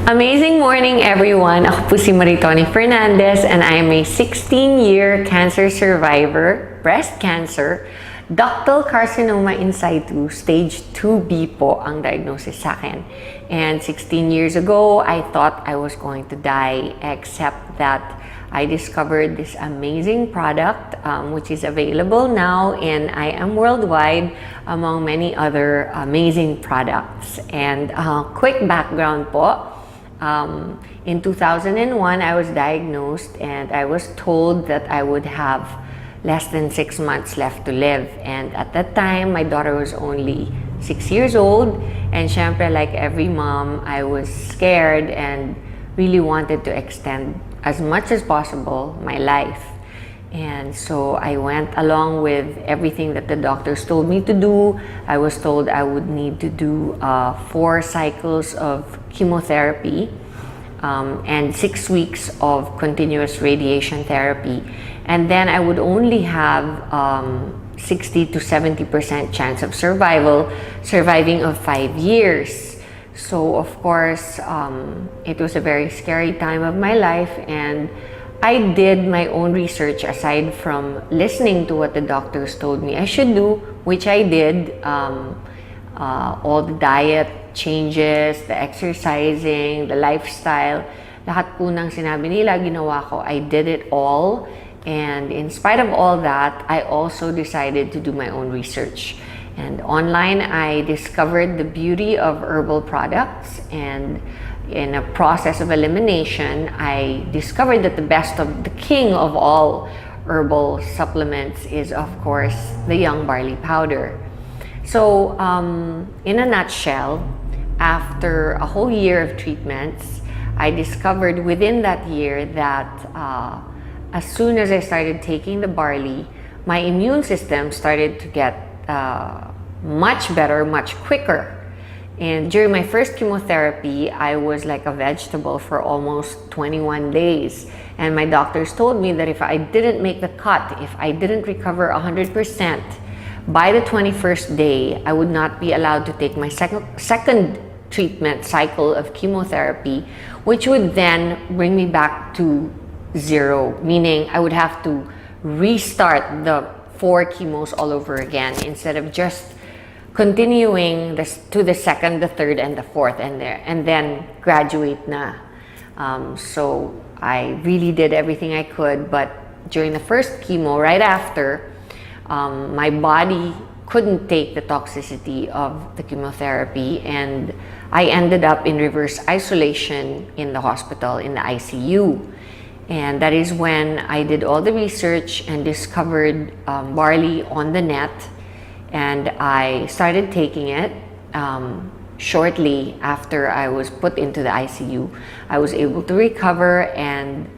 Amazing morning, everyone! Ako po si Maritoni Fernandez and I am a 16-year cancer survivor, breast cancer, ductal carcinoma in situ, stage 2B po ang diagnosis sa akin. And 16 years ago, I thought I was going to die, except that I discovered this amazing product which is available now, and I am worldwide among many other amazing products. And quick background po. In 2001, I was diagnosed and I was told that I would have less than 6 months left to live. And at that time, my daughter was only 6 years old. And syempre, like every mom, I was scared and really wanted to extend as much as possible my life. And so I went along with everything that the doctors told me to do. I was told I would need to do 4 cycles of chemotherapy and 6 weeks of continuous radiation therapy. And then I would only have 60 to 70% chance of surviving of 5 years. So of course, it was a very scary time of my life, and I did my own research aside from listening to what the doctors told me I should do, which I did. All the diet changes, the exercising, the lifestyle, lahat po ng sinabi nila, ginawa ko. I did it all. And in spite of all that, I also decided to do my own research. And online, I discovered the beauty of herbal products, and in a process of elimination, I discovered that the king of all herbal supplements is, of course, the young barley powder. So, in a nutshell, after a whole year of treatments, I discovered within that year that as soon as I started taking the barley, my immune system started to get much better, much quicker. And during my first chemotherapy, I was like a vegetable for almost 21 days. And my doctors told me that if I didn't make the cut, if I didn't recover 100%, by the 21st day, I would not be allowed to take my second treatment cycle of chemotherapy, which would then bring me back to 0, meaning I would have to restart the 4 chemos all over again instead of just continuing to the second, the third, and the fourth, and then graduate na. So I really did everything I could, but during the first chemo, right after, my body couldn't take the toxicity of the chemotherapy, and I ended up in reverse isolation in the hospital, in the ICU. And that is when I did all the research and discovered barley on the net. And I started taking it shortly after I was put into the ICU. I was able to recover, and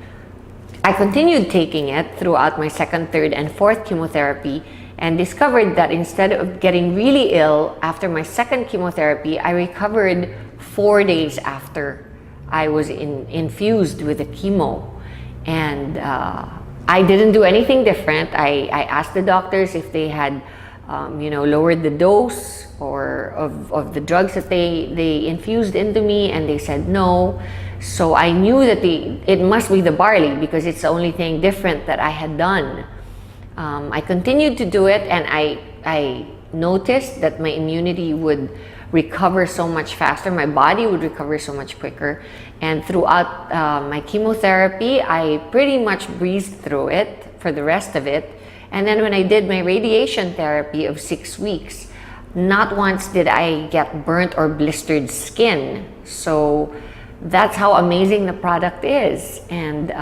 I continued taking it throughout my second, third, and fourth chemotherapy, and discovered that instead of getting really ill after my second chemotherapy, I recovered 4 days after I was infused with the chemo. And I didn't do anything different. I asked the doctors if they had lowered the dose or of the drugs that they infused into me, and they said no. So I knew that it must be the barley, because it's the only thing different that I had done. I continued to do it, and I noticed that my immunity would recover so much faster, my body would recover so much quicker. And throughout my chemotherapy, I pretty much breezed through it for the rest of it. And then when I did my radiation therapy of 6 weeks, not once did I get burnt or blistered skin. So that's how amazing the product is. And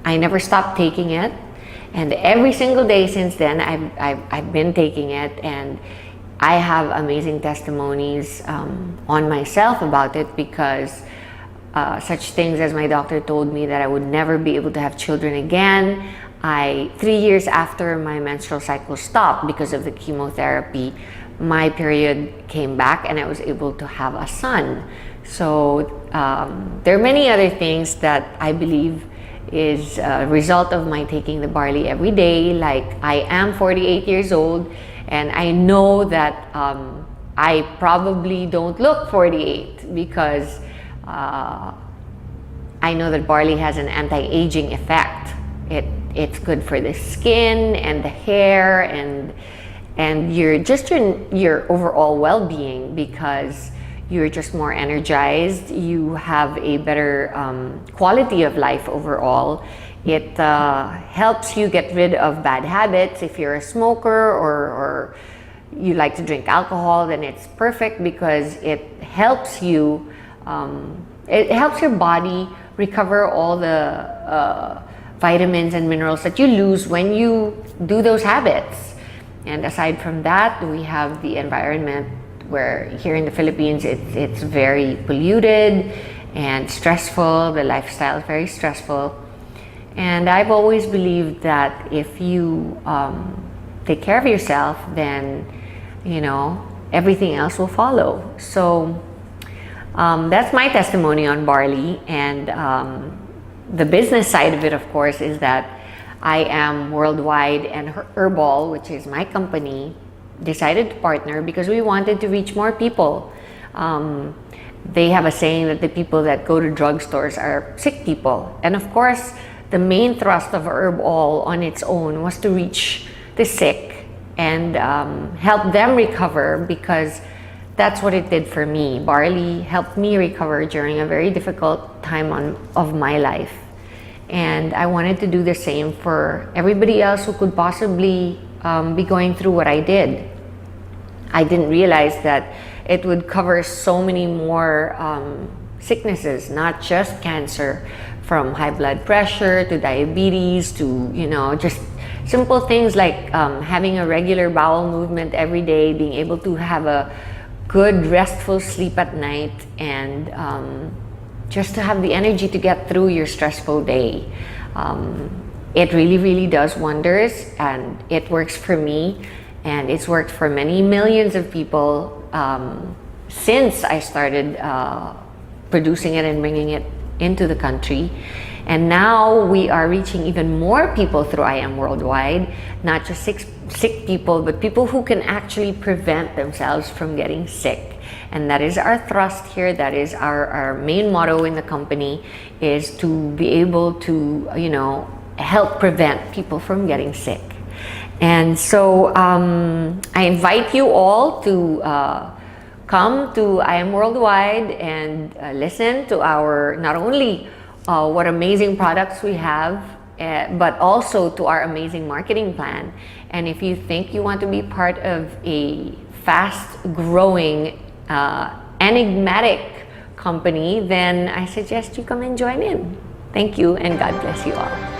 I never stopped taking it. And every single day since then, I've been taking it, and I have amazing testimonies on myself about it, because such things as my doctor told me that I would never be able to have children again. 3 years after my menstrual cycle stopped because of the chemotherapy, my period came back and I was able to have a son. So there are many other things that I believe is a result of my taking the barley every day. Like, I am 48 years old, and I know that I probably don't look 48 because I know that barley has an anti-aging effect. It's good for the skin and the hair and your overall well-being, because you're just more energized. You have a better quality of life overall. It helps you get rid of bad habits. If you're a smoker or you like to drink alcohol, then it's perfect because it helps you. It helps your body recover all the vitamins and minerals that you lose when you do those habits. And aside from that, we have the environment, where here in the Philippines it's very polluted and stressful. The lifestyle is very stressful. And I've always believed that if you take care of yourself, then everything else will follow. So that's my testimony on barley. And the business side of it, of course, is that I am worldwide, and Herbal, which is my company, decided to partner because we wanted to reach more people. They have a saying that the people that go to drugstores are sick people. And of course, the main thrust of Herbal on its own was to reach the sick and help them recover, because that's what it did for me. Barley helped me recover during a very difficult time of my life. And I wanted to do the same for everybody else who could possibly be going through what I did. I didn't realize that it would cover so many more sicknesses, not just cancer, from high blood pressure to diabetes to, just simple things like having a regular bowel movement every day, being able to have a good restful sleep at night, and just to have the energy to get through your stressful day. It really, really does wonders, and it works for me, and it's worked for many millions of people since I started producing it and bringing it into the country. And now we are reaching even more people through I Am Worldwide, not just sick people, but people who can actually prevent themselves from getting sick. And that is our thrust here. That is our main motto in the company, is to be able to, help prevent people from getting sick. And so I invite you all to come to I Am Worldwide and listen to our, not only what amazing products we have, but also to our amazing marketing plan. And if you think you want to be part of a fast-growing, enigmatic company, then I suggest you come and join in. Thank you, and God bless you all.